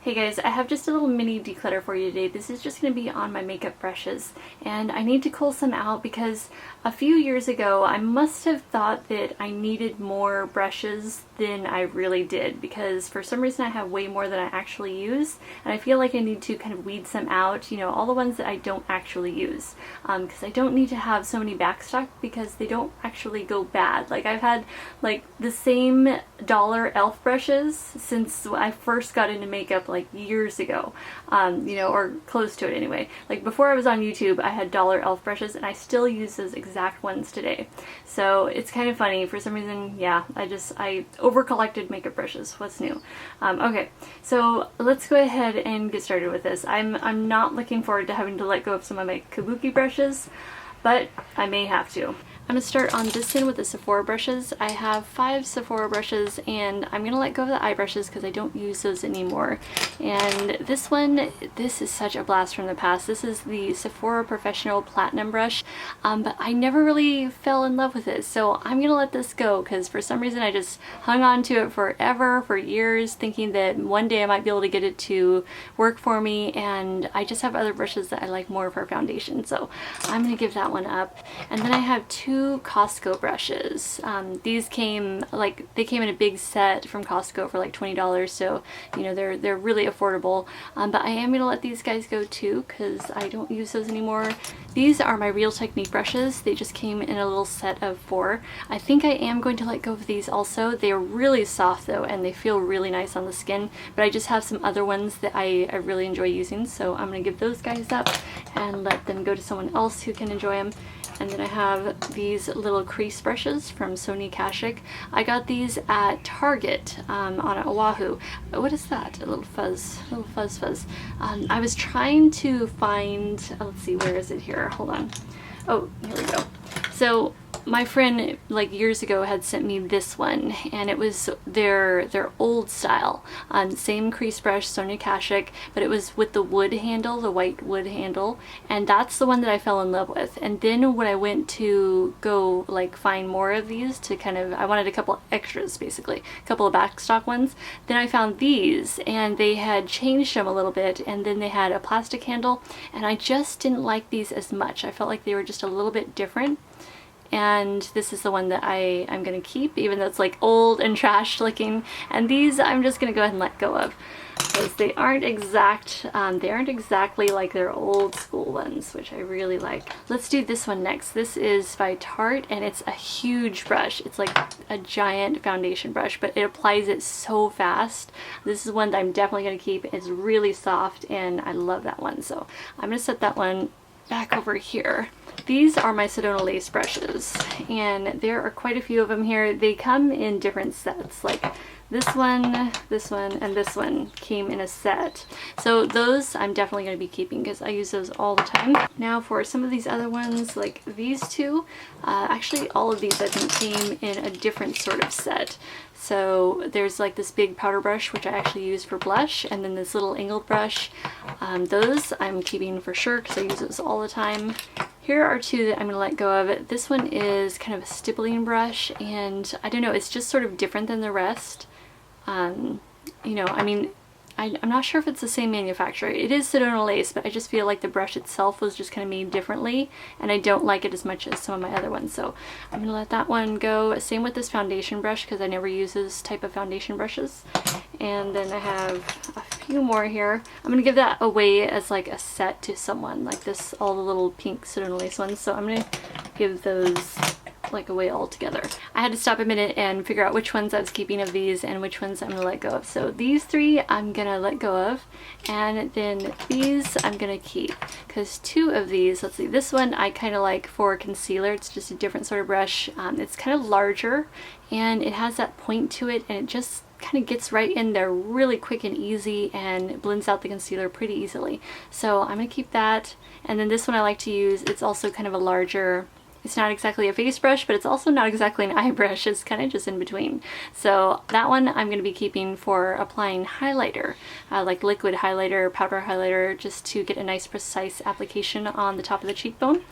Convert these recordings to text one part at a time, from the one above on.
Hey guys, I have just a little mini declutter for you today. This is just going to be on my makeup brushes, and I need to cull some out because a few years ago I must have thought that I needed more brushes than I really did, because for some reason I have way more than I actually use, and I feel like I need to kind of weed some out, you know, all the ones that I don't actually use, because I don't need to have so many backstock because they don't actually go bad. Like, I've had like the same dollar e.l.f. brushes since I first got into makeup like years ago, you know, or close to it anyway. Like, before I was on YouTube, I had dollar e.l.f. brushes and I still use those exact ones today. So it's kind of funny. For some reason, yeah, I over collected makeup brushes. What's new? Okay, so let's go ahead and get started with this. I'm not looking forward to having to let go of some of my kabuki brushes, but I may have to. I'm going to start on this end with the Sephora brushes. I have 5 Sephora brushes, and I'm going to let go of the eye brushes because I don't use those anymore. And this one, this is such a blast from the past. This is the Sephora Professional Platinum brush, but I never really fell in love with it. So I'm going to let this go because for some reason I just hung on to it forever, for years, thinking that one day I might be able to get it to work for me, and I just have other brushes that I like more for foundation. So I'm going to give that one up. And then I have 2 Costco brushes. These came in a big set from Costco for like $20, so you know they're really affordable. But I am gonna let these guys go too because I don't use those anymore. These are my Real Technique brushes. They just came in a little set of 4. I think I am going to let go of these also. They are really soft though, and they feel really nice on the skin. But I just have some other ones that I really enjoy using, so I'm gonna give those guys up and let them go to someone else who can enjoy them. And then I have these little crease brushes from Sony Kashik. I got these at Target on Oahu. What is that? A little fuzz, fuzz. I was trying to find, let's see, where is it here? Hold on. Oh, here we go. So my friend like years ago had sent me this one, and it was their old style, same crease brush, Sony Kashik, but it was with the wood handle, the white wood handle, and that's the one that I fell in love with. And then when I went to go like find more of these to kind of, I wanted a couple extras, basically a couple of backstock ones, then I found these, and they had changed them a little bit, and then they had a plastic handle, and I just didn't like these as much. I felt like they were just a little bit different. And this is the one that I'm going to keep, even though it's like old and trash looking. And these I'm just going to go ahead and let go of because they aren't exactly like their old school ones, which I really like. Let's do this one next. This is by Tarte, and it's a huge brush. It's like a giant foundation brush, but it applies it so fast. This is one that I'm definitely going to keep. It's really soft, and I love that one. So I'm going to set that one back over here. These are my Sedona lace brushes, and there are quite a few of them here. They come in different sets, like this one, and this one came in a set. So those I'm definitely going to be keeping because I use those all the time. Now for some of these other ones, like these 2, actually all of these I think came in a different sort of set. So there's like this big powder brush, which I actually use for blush, and then this little angled brush. Those I'm keeping for sure because I use those all the time. Here are 2 that I'm going to let go of. This one is kind of a stippling brush, and I don't know, it's just sort of different than the rest. You know, I mean, I'm not sure if it's the same manufacturer. It is Sedona lace, but I just feel like the brush itself was just kind of made differently, and I don't like it as much as some of my other ones, so I'm going to let that one go. Same with this foundation brush because I never use this type of foundation brushes. And then I have a few more here. I'm going to give that away as like a set to someone, like this, all the little pink Sedona lace ones, so I'm going to give those like away altogether. I had to stop a minute and figure out which ones I was keeping of these and which ones I'm going to let go of. So these 3 I'm going to let go of, and then these I'm going to keep because 2 of these, let's see, this one I kind of like for concealer. It's just a different sort of brush. It's kind of larger, and it has that point to it, and it just kind of gets right in there really quick and easy and blends out the concealer pretty easily. So I'm going to keep that. And then this one I like to use, it's also kind of a larger It's not exactly a face brush, but it's also not exactly an eye brush. It's kind of just in between. So that one I'm going to be keeping for applying highlighter, like liquid highlighter, powder highlighter, just to get a nice precise application on the top of the cheekbone.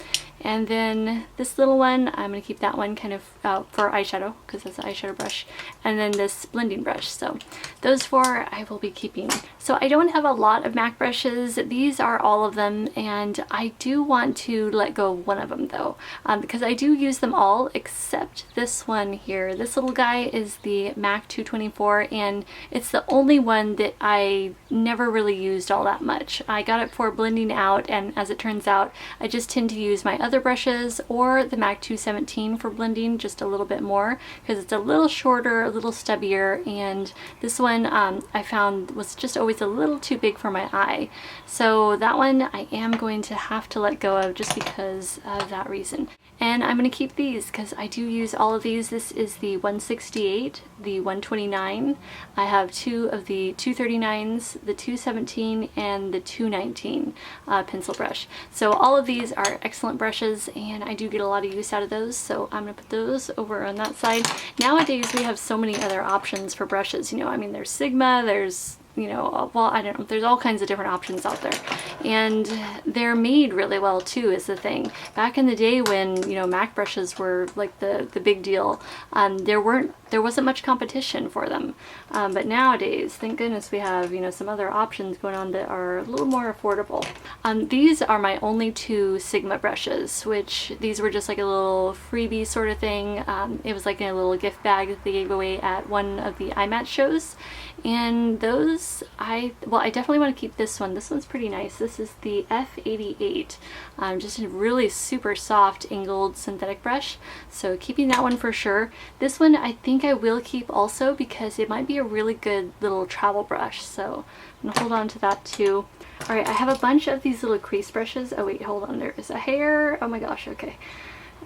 And then this little one, I'm going to keep that one kind of for eyeshadow, because that's an eyeshadow brush. And then this blending brush. So those four I will be keeping. So I don't have a lot of MAC brushes. These are all of them, and I do want to let go of one of them though, because I do use them all except this one here. This little guy is the MAC 224, and it's the only one that I never really used all that much. I got it for blending out, and as it turns out, I just tend to use my other brushes or the MAC 217 for blending just a little bit more, because it's a little shorter, a little stubbier, and this one I found was just always a little too big for my eye. So that one I am going to have to let go of just because of that reason. And I'm going to keep these because I do use all of these. This is the 168, the 129. I have two of the 239s, the 217, and the 219 pencil brush. So all of these are excellent brushes, and I do get a lot of use out of those. So I'm going to put those over on that side. Nowadays we have so many other options for brushes. You know, I mean, there's Sigma, there's, you know, well, I don't know, there's all kinds of different options out there, and they're made really well too, is the thing. Back in the day when, you know, MAC brushes were like the big deal, there wasn't much competition for them, but nowadays, thank goodness, we have, you know, some other options going on that are a little more affordable. These are my only two Sigma brushes, which these were just like a little freebie sort of thing. It was like in a little gift bag that they gave away at one of the iMatch shows, and those I definitely want to keep this one. This one's pretty nice. This is the F88, just a really super soft angled synthetic brush, so keeping that one for sure. This one I think I will keep also because it might be a really good little travel brush, so I'm gonna hold on to that too. Alright, I have a bunch of these little crease brushes. Oh wait, hold on, there is a hair. Oh my gosh, okay.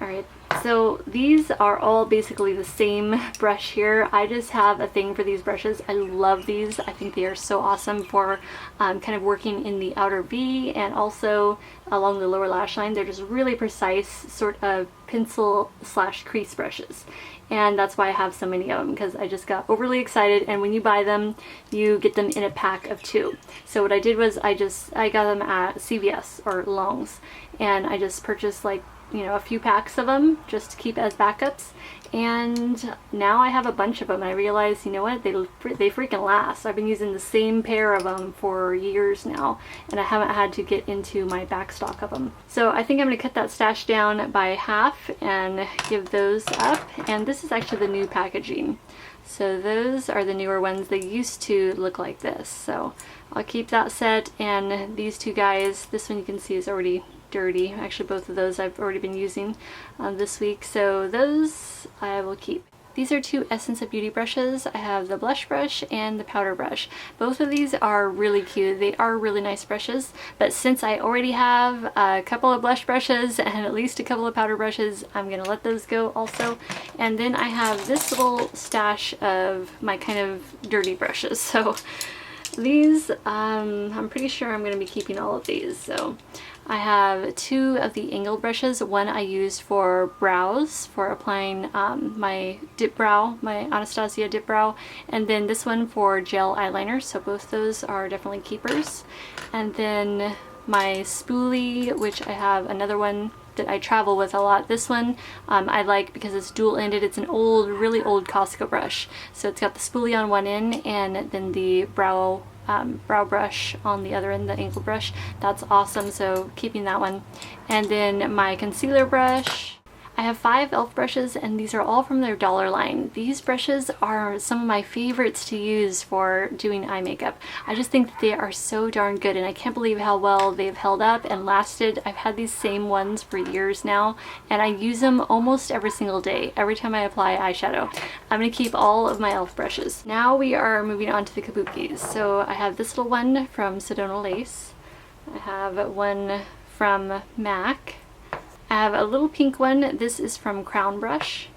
Alright, so these are all basically the same brush here. I just have a thing for these brushes. I love these. I think they are so awesome for kind of working in the outer V and also along the lower lash line. They're just really precise sort of pencil slash crease brushes. And that's why I have so many of them, because I just got overly excited, and when you buy them, you get them in a pack of 2. So what I did was I got them at CVS or Long's, and I just purchased like, you know, a few packs of them just to keep as backups, and now I have a bunch of them. I realized, you know what, they freaking last. I've been using the same pair of them for years now, and I haven't had to get into my back stock of them. So I think I'm going to cut that stash down by half and give those up, and this is actually the new packaging. So those are the newer ones. They used to look like this, so I'll keep that set. And these two guys, this one you can see is already dirty. Actually, both of those I've already been using this week, so those I will keep. These are two Essence of Beauty brushes. I have the blush brush and the powder brush. Both of these are really cute. They are really nice brushes, but since I already have a couple of blush brushes and at least a couple of powder brushes, I'm gonna let those go also. And then I have this little stash of my kind of dirty brushes. So these, I'm pretty sure I'm going to be keeping all of these. So I have two of the angled brushes. One I use for brows, for applying my dip brow, my Anastasia dip brow, and then this one for gel eyeliner. So both those are definitely keepers. And then my spoolie, which I have another one that I travel with a lot. This one I like because it's dual-ended. It's an old, really old Costco brush. So it's got the spoolie on one end and then the brow brush on the other end, the angled brush. That's awesome, so keeping that one. And then my concealer brush. I have 5 e.l.f. brushes, and these are all from their dollar line. These brushes are some of my favorites to use for doing eye makeup. I just think that they are so darn good, and I can't believe how well they've held up and lasted. I've had these same ones for years now, and I use them almost every single day, every time I apply eyeshadow. I'm going to keep all of my e.l.f. brushes. Now we are moving on to the kabukis. So I have this little one from Sedona Lace. I have one from MAC. I have a little pink one. This is from Crown Brush.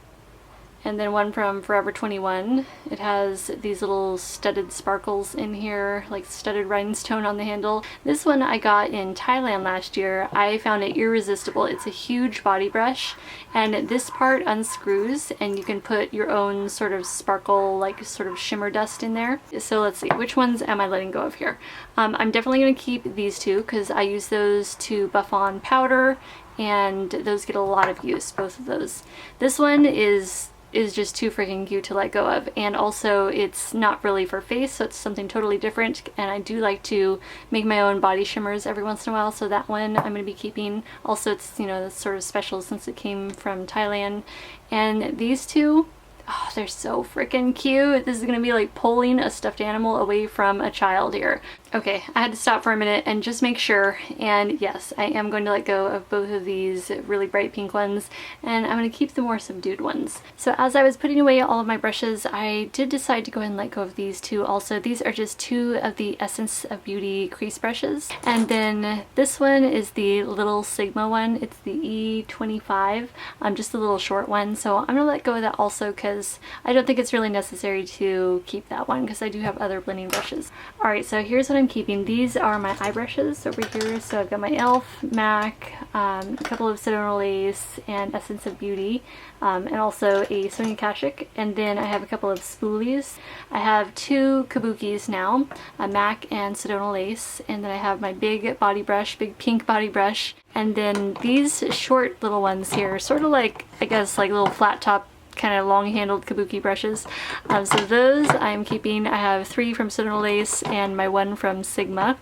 and then one from Forever 21. It has these little studded sparkles in here, like studded rhinestone on the handle. This one I got in Thailand last year. I found it irresistible. It's a huge body brush, and this part unscrews and you can put your own sort of sparkle, like sort of shimmer dust in there. So let's see, which ones am I letting go of here? I'm definitely going to keep these two because I use those to buff on powder, and those get a lot of use, both of those. This one is just too freaking cute to let go of, and also it's not really for face, so it's something totally different, and I do like to make my own body shimmers every once in a while, so that one I'm going to be keeping. Also, it's, you know, that's sort of special since it came from Thailand. And these two, oh, they're so freaking cute. This is gonna be like pulling a stuffed animal away from a child here. Okay, I had to stop for a minute and just make sure, and yes, I am going to let go of both of these really bright pink ones, and I'm going to keep the more subdued ones. So as I was putting away all of my brushes, I did decide to go ahead and let go of these two also. These are just two of the Essence of Beauty crease brushes, and then this one is the little Sigma one. It's the E25, just a little short one, so I'm going to let go of that also because I don't think it's really necessary to keep that one because I do have other blending brushes. Alright, so here's what I'm keeping. These are my eye brushes over here. So I've got my e.l.f., MAC, a couple of Sedona Lace and Essence of Beauty, and also a Sonia Kashuk, and then I have a couple of spoolies. I have two kabukis now, a MAC and Sedona Lace, and then I have my big body brush, big pink body brush, and then these short little ones here, sort of like, I guess, like little flat top kind of long-handled kabuki brushes. So those I'm keeping. I have 3 from Sedona Lace and my 1 from Sigma.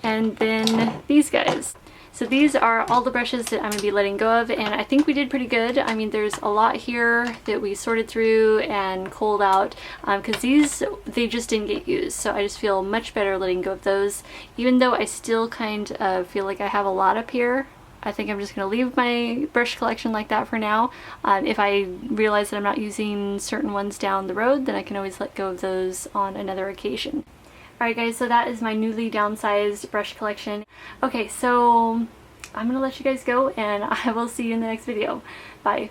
And then these guys. So these are all the brushes that I'm going to be letting go of, and I think we did pretty good. I mean, there's a lot here that we sorted through and culled out because these, they just didn't get used. So I just feel much better letting go of those, even though I still kind of feel like I have a lot up here. I think I'm just going to leave my brush collection like that for now. If I realize that I'm not using certain ones down the road, then I can always let go of those on another occasion. Alright guys, so that is my newly downsized brush collection. Okay, so I'm going to let you guys go, and I will see you in the next video. Bye.